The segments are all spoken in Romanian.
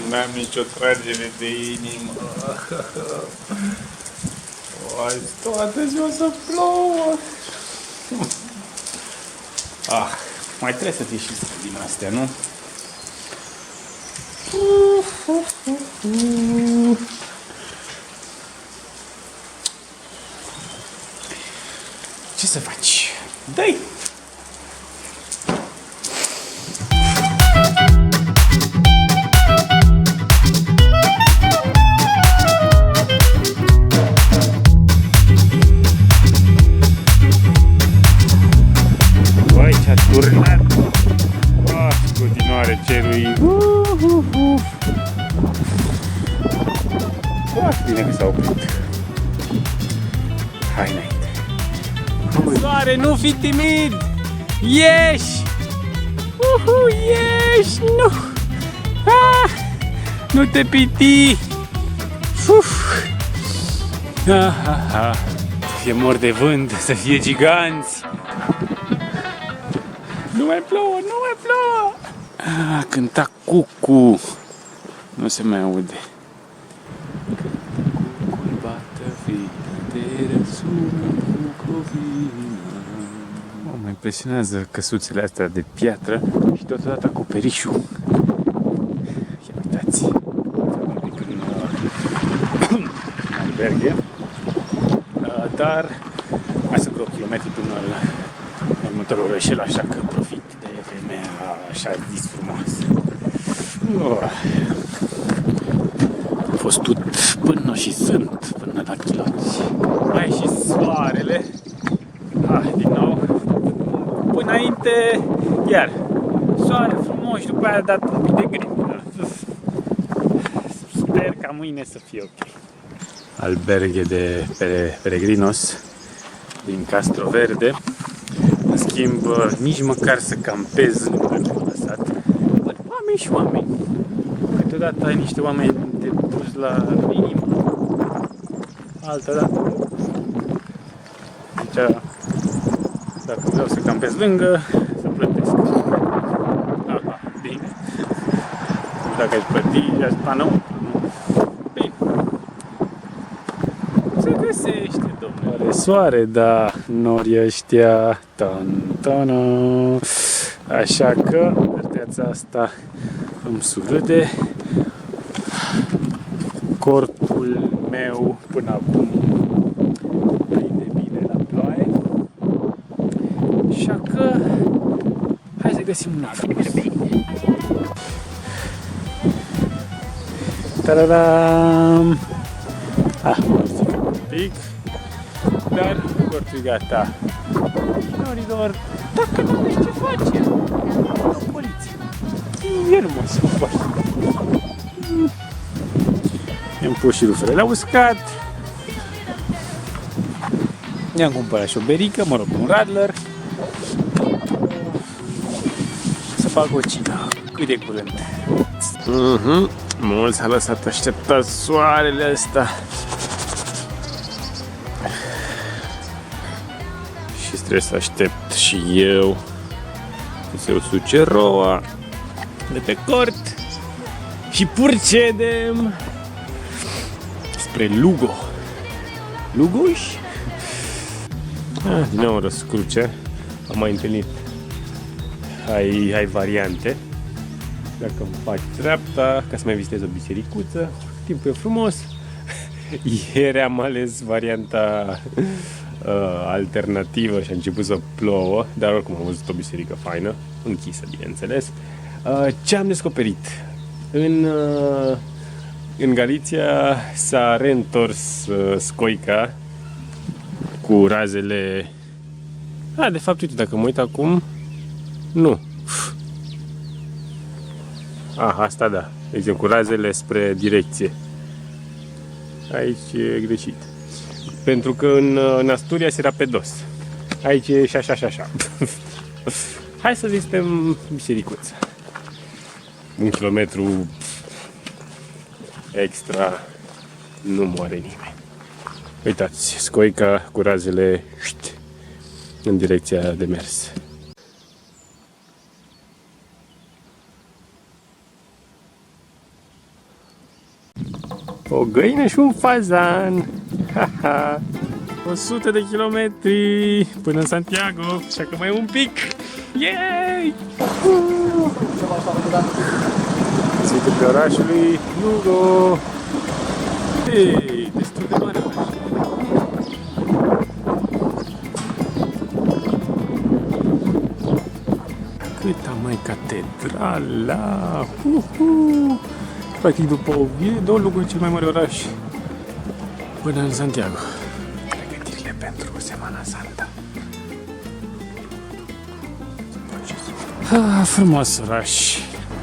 N-am nicio tragere de inimă. Azi toată ziua să plouă. Mai trebuie să fie și din astea, nu? Ce să faci? Dă-i! Băi, ce-a turnat! Continuare cerului. Foarte bine că s-a oprit. Hai înainte. Soare, nu fi timid! Ieși! Ieși! Nu! Nu te piti! Să fie mor de vânt, să fie giganți! Nu mai plouă, nu mai plouă! Cânta cucu. Nu se mai aude. Cucul bată fitele, sună cucovina. Mă impresionează căsuțele astea de piatră și totodată acoperișul. Ia uitați. Un pic în alberghe. Dar mai sunt vreo kilometri până la următorul orășel, așa că profit de vremea așa zis frumoasă. A fost tot până și sunt, până la chiloți. Mai e și soarele. Din nou. Până înainte, iar soare frumos și după aia a dat un pic de gri. Sper ca mâine să fie ok. Alberghe de peregrinos din Castroverde. În schimb, nici măcar să campez nu m-am lăsat. Văd oameni și oameni. Câteodată ai niște oameni de pus la inimă. Altădată. Deci, dacă vreau să campez lângă, să plătesc. Bine. Dacă aș plăti, aș sta înăuntru. Bine. Se găsește, domnule. Soare, da, norii ăștia. Tan-tana. Așa că, verdeața asta îmi surâde. Cortul meu până acum prinde bine la ploaie. Așa că, hai să găsim un alt. Ta-da-dam! Mă zic un pic, dar cortul e gata. Norilor, dacă nu știi ce face, nu poliție. Eu nu mă supăr. I-am pus și rufele la uscat. I-am cumpărat și o berică, mă rog, un radler. Să fac o cină cât de curând. Mult s-a lăsat așteptat soarele ăsta. Și trebuie să aștept și eu să se usuce roa de pe cort și purcedem spre Lugo. Lugoș? Din nou o răscruce. Am mai întâlnit. Ai variante. Dacă îmi faci dreapta, ca să mai vizitez o bisericuță. Timpul e frumos. Ieri am ales varianta alternativă și a început să plouă, dar oricum am văzut o biserică faină, închisă, bineînțeles. Ce am descoperit? În Galiția s-a reîntors Scoica cu razele... de fapt, uite, dacă mă uit acum, nu. Asta da. De exemplu, cu razele spre direcție. Aici e greșit. Pentru că în Asturias era pe dos. Aici e și așa și așa. Hai să vizităm bisericuța. 1 kilometru extra nu moare nimeni. Uitați, Scoica cu razele în direcția de mers. O găină și un fazan. 100 de kilometri până în Santiago, așa că mai un pic. Yay! Țitul orașului Lugo. Ei, destul de mare oraș. Câta mai catedrala. Practic după Oviedo, Lugo e cel mai mare oraș până în Santiago. Pregătirile pentru Semana Santa.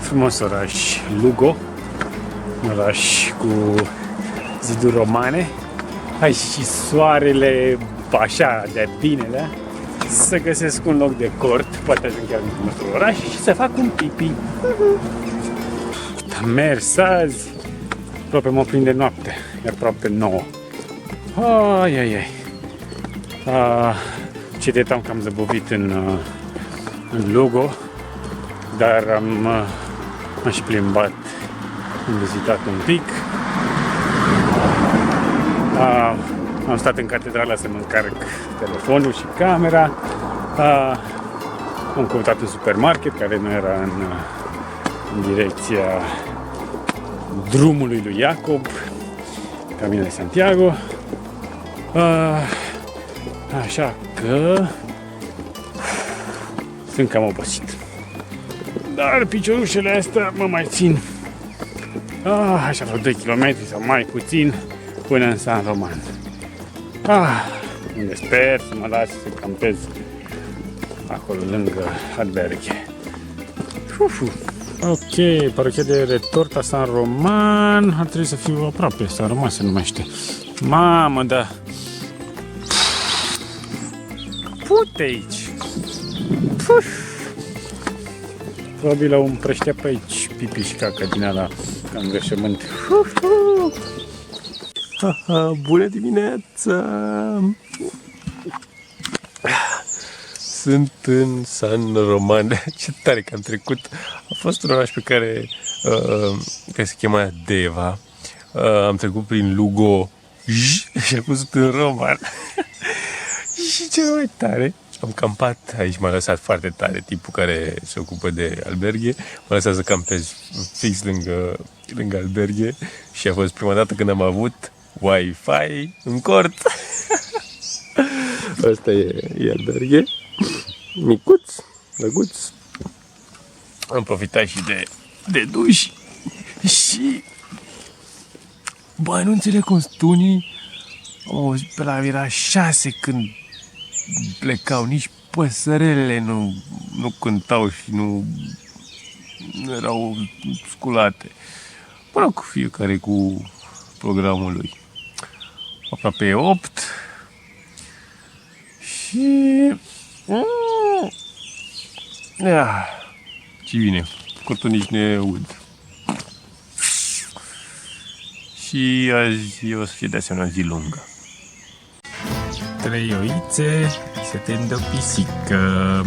Frumos oraș Lugo, un oraș cu ziduri romane. Hai și soarele așa de bine, da? Să găsesc un loc de cort, poate ajung chiar în următorul oraș și să fac un pipi. Am mers azi, aproape mă prinde noapte, e aproape 9. Ce de am cam zăbovit în Lugo, dar am și plimbat, am vizitat un pic. Am stat în catedrală să-mi încarc telefonul și camera. Am căutat un supermarket care nu era în direcția drumului lui Iacob, Camino de Santiago. Așa că sunt cam obosit. Dar piciorușele astea mă mai țin. Așa vreo 2 km sau mai puțin până în San Roman. Unde sper să mă las să campez acolo lângă alberghe. Ok, parochia de Retorta San Roman. Ar trebui să fiu aproape, San Roman se numește. Mamă, da. Pute aici. Probabil au împrăștea pe aici pipi și caca din ala ca îngrășământ. Bună dimineața! Sunt în San Roman. Ce tare că am trecut. A fost un oraș pe care se chema Deva. Am trecut prin Lugo și acum sunt în Roman. Și ce mai tare, am campat aici, m-a lăsat foarte tare tipul care se ocupă de alberghe. M-a lăsat să campez fix lângă alberghe și a fost prima dată când am avut Wi-Fi în cort. Asta e alberghe. Micuț, drăguț. Am profitat și de duș. Și bă, nu înțeleg cum unii am auzit pe la era 6 când plecau, nici păsărelele nu cântau și nu erau sculate. Mă rog, fiecare cu programul lui. Aproape 8 și ce bine, cortul nici ne aud. Și azi o să fie de asemenea zi lungă. 3 oițe, se tinde o pisică.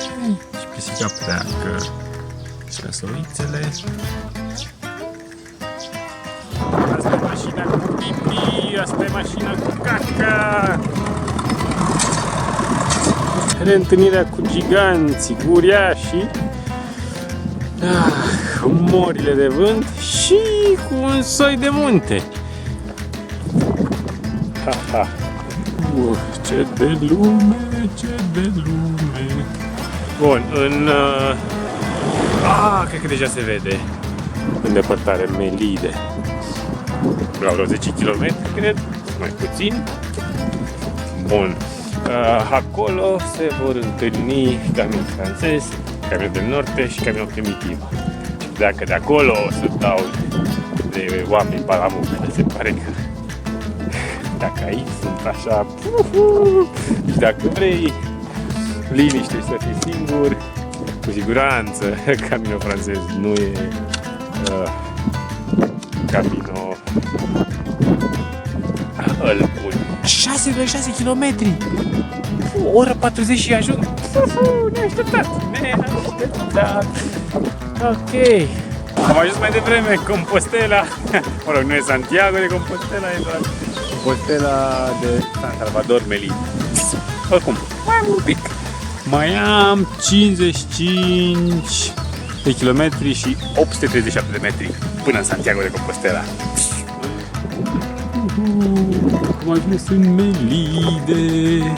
Și pisica pleacă. Și lasă oițele. Asta e mașina cu pipi, asta e mașina cu caca. Reîntâlnirea cu giganții, uriașii, morile de vânt și cu un soi de munte. Ce de lume, ce de lume. Bun, cred că deja se vede în depărtare Melide. La vreo 10 km, cred, mai puțin. Bun. Acolo se vor întâlni Camino francez, Camino del Norte și Camino Primitivo. Dacă de acolo o să dau de oameni balamucă, se pare că dacă aici sunt așa și dacă vrei liniște și să fii singur, cu siguranță Camino francez nu e Camino îl bun. 6,6 km! O oră 40 și ajung. Neașteptat! Ok. Am ajuns mai devreme, Compostela. Mă rog, nu e Santiago de Compostela, e doar Compostela de San Salvador Melilla. Oricum, mai am un pic. Mai am 55 de kilometri și 837 de metri până în Santiago de Compostela. Am ajuns în Melide.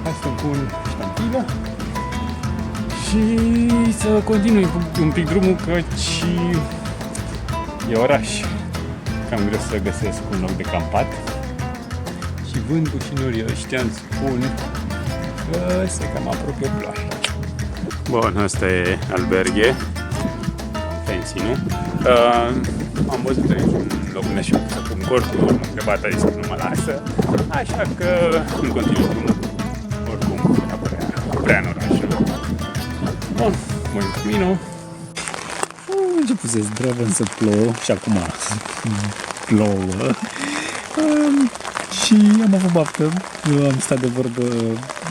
Hai să pun ștampila și să continui un pic drumul, căci e oraș. Cam greu să găsesc un loc de campat. Și vântul și norii ăștia îmi spun că se cam apropie plaja. Bun, asta e alberghe. Fancy, nu? Am văzut aici un loc unde și-am pus să pun cortul, m-am întrebat aici că nu mă lasă. Așa că îmi continui drumul. Oricum, prea în oraș. Bun, bun camino. A început să zdravă, însă plouă și acum plouă. Și am avut baftă, am stat de vorbă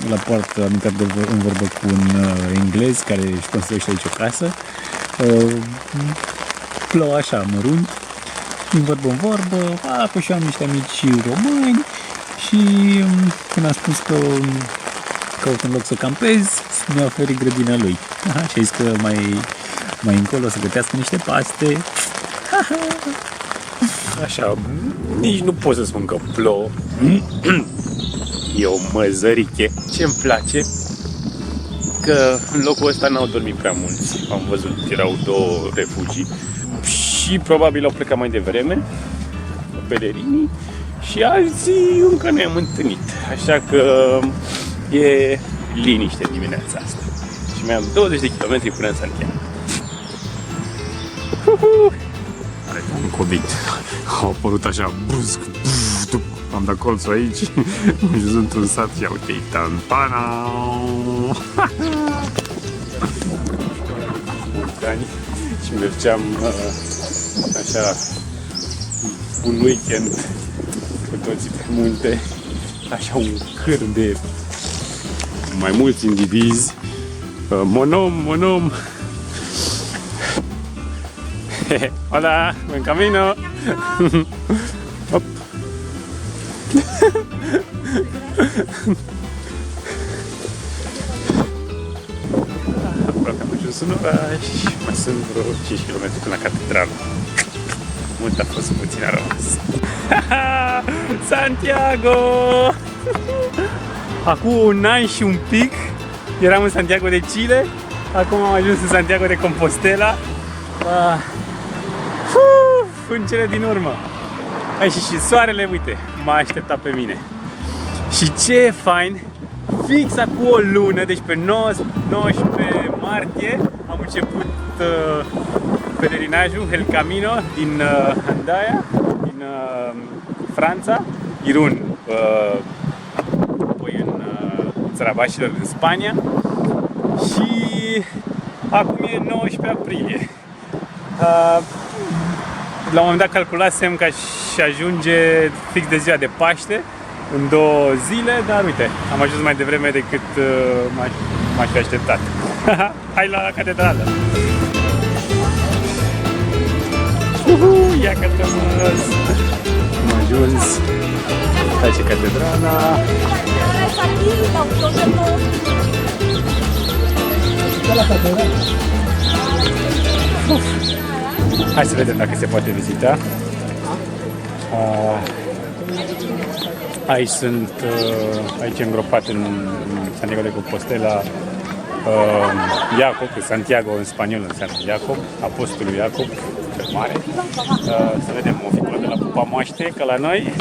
la poartă, am intrat în vorbă cu un englez care își construiește aici o casă. Plouă așa, mărunt, din vorbă în vorbă, apoi și am niște amici români și când am spus că caut un loc să campez, mi-a oferit grădina lui. Și a zis că mai încolo să gătească niște paste. Așa, nici nu pot să spun că plouă. E o măzăriche. Ce-mi place că în locul ăsta n-au dormit prea mulți. Am văzut, erau 2 refugii și probabil au plecat mai devreme, pelerinii, și alții încă ne-am întâlnit. Așa că e liniște dimineața asta. Și mai am 20 de kilometri până în Santiago. Am codit. Au apărut așa brusc. Am dat colțul aici. Am ajuns într-un sat. Ia uite-i Tantana. Și mergeam așa un weekend cu toții pe munte. Așa un câr de mai mulți indivizi. Monom. Hola, buen camino. Hop. Aproape am ajuns în oraș. Mai sunt vreo 5 km până la catedrală. Mult a fost, puțin a rămas. Santiago! Acum un an și un pic eram în Santiago de Chile. Acum am ajuns în Santiago de Compostela. În cele din urmă. Hai și soarele, uite, m-a așteptat pe mine. Și ce e fain, fix acum o lună, deci pe 19 martie am început pelerinajul El Camino din Hendaya, din Franța, Irun, apoi în țara Bașilor, în Spania. Și acum e 19 aprilie. La un moment dat calculasem că aș ajunge fix de ziua de Paște, în 2 zile, dar uite, am ajuns mai devreme decât m-aș fi așteptat. Hai la catedrală! Ia că am ajuns! Face catedrala! Hai să vedem dacă se poate vizita. Aici sunt, aici îngropat în Santiago de Compostela, Iacob, Santiago în spaniol înseamnă Iacob, Apostolul Iacob, cel mare. Să vedem o figură de la Pupa Moaște, ca la noi.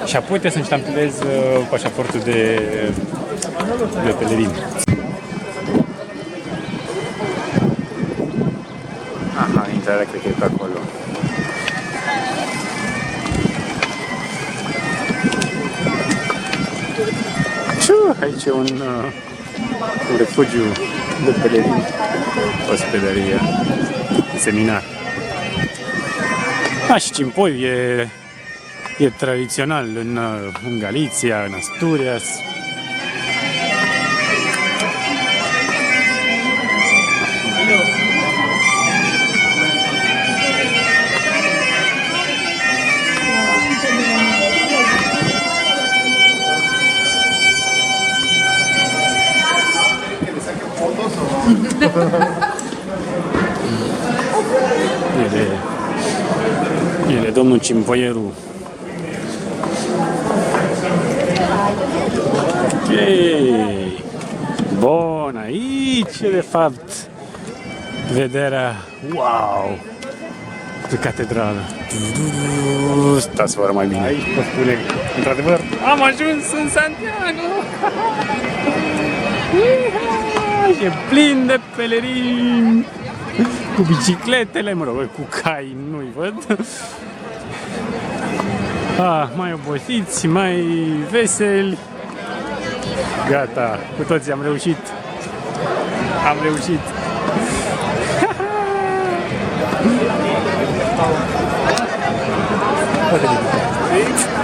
Și apoi trebuie să-mi ștampilez pașaportul de pelerin. Aha, intrarea cred că e pe acolo. Aici e un refugiu de pelerini, ospedărie, seminar. Și Cimpoiu e E tradițional în Galiția, în Asturias. El e domnul Cimpoieru. Ok. Bun, aici e de fapt vederea, wow, de catedrală. Stați fără mai bine. Aici pot spune, într-adevăr, am ajuns în Santiago. E plin de pelerini cu bicicletele, mă rog, cu cai nu-i văd. Mai obosiți, mai veseli. Gata, cu toții am reușit. Am reușit.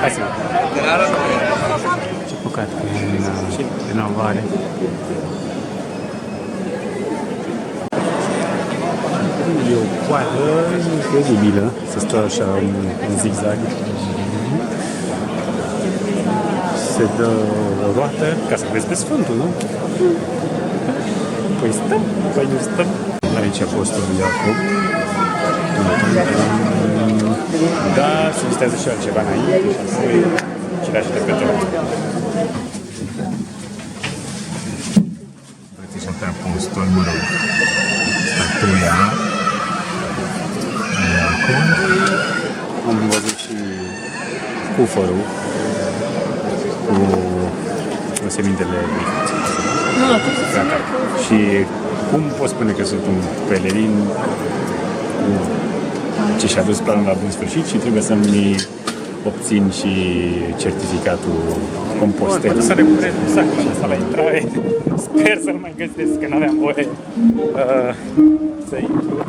Hai să ce păcat că e în avare. E o coadă incredibilă să stă așa în zigzag. Se dă o roată ca să vezi pe Sfântul, nu? Păi stăm, păi nu stăm. Aici e Apostolul Iacob. Da, se vizitează și altceva înainte și apoi cireașe de pe tot. Prățișa pe Apostol, mă rog, statuia. Am văzut și cufărul cu semintele gata. Și cum pot spune că sunt un pelerin ce și-a dus planul la bun sfârșit și trebuie să-mi obțin și certificatul compostelă. Să recuperez sacul ăsta la intrare. Sper să-l mai găsesc, că n-aveam voie să intru.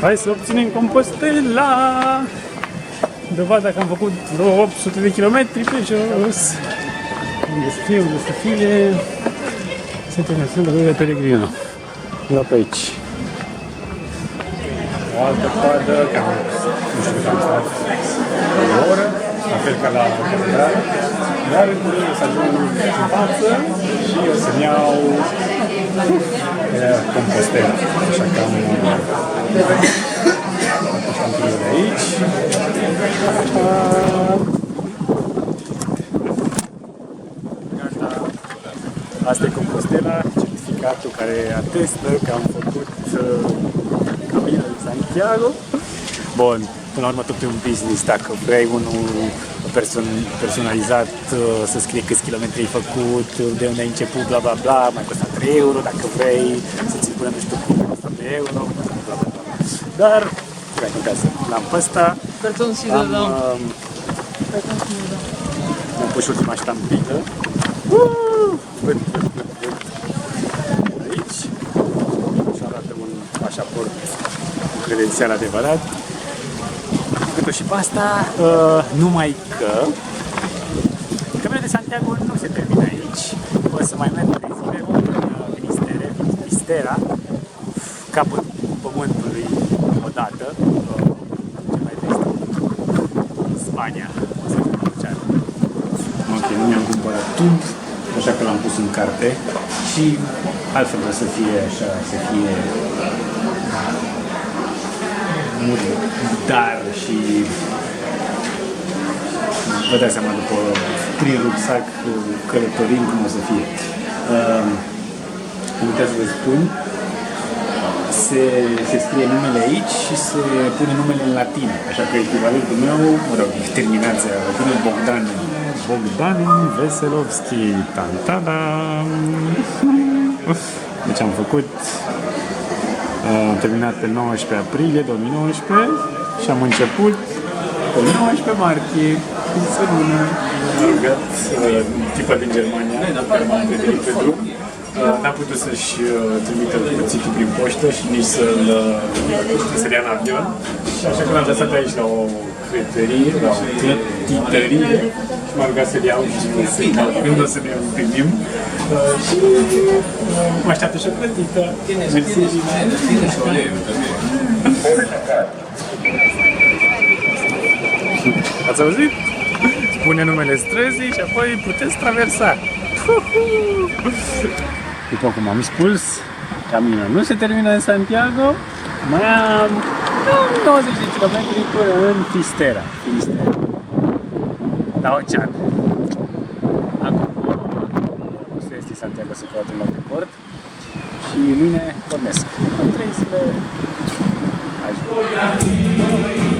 Hai să obținem Compostela! Dovada că am făcut vreo 800 de kilometri pe jos. Unde să fie, unde să fie. Suntem în Sfântul de Pellegrino. La pe aici. O altă coadă, cam, nu știu cât am stat, o oră, la fel ca la catedrală. Iar în curând o să ajung în față și o să-mi iau Compostela. Așa că am șantiul de aici. Asta e Compostela, certificatul care atestă că am făcut Camino de Santiago. Bun, până la urmă tot e un business, dacă vrei unul personalizat, să scrie câți kilometri ai făcut, de unde ai început, bla bla bla, mai costă 3 euro, dacă vrei să ți-l punem nu știu cum, costă 2 euro, bla bla bla. Dar, hai în casă, l-am pe ăsta, am pus și ultima ștampilă. Aici, așa arată un pașaport cu credențial adevărat. Cât și pe asta, numai că Camino de Santiago nu se termină aici. O să mai merg de zile în Finisterra, capăt pământului odată, ce mai este în Spania. O să fiu cruciat. Ok, nu mi-am cumpărat tub, așa că l-am pus în carte și altfel vreau să fie așa, să fie dar și vă dați seama după prin rucsac călătorind cum o să fie. Am uitat să vă spun, se scrie numele aici și se pune numele în latină, așa că echivalentul meu, mă rog, terminația, pune Bogdan Veselovski. Tan-ta-dam! Deci am făcut. Am terminat pe 19 aprilie 2019 și am început pe 19 martie, în săptămână. alergat, tipa din Germania, care m-a întâlnit pe drum. N-a putut să-și trimită cuțitul prin poștă și nici să-l ia în avion. Și așa că l-am lăsat aici la o cretărie, la o clătitărie și m-am rugat să-l iau și când o să ne întâlnim. Și mă așteaptă și o clătită. Ați auzit? Spune numele străzii și apoi puteți traversa. După cum am spus, caminul nu se termină în Santiago, mai am 90 de km până în Finisterra, la ocean. Acum se este Santiago să caut un loc de port și mâine pornesc. În 3 zile ajung.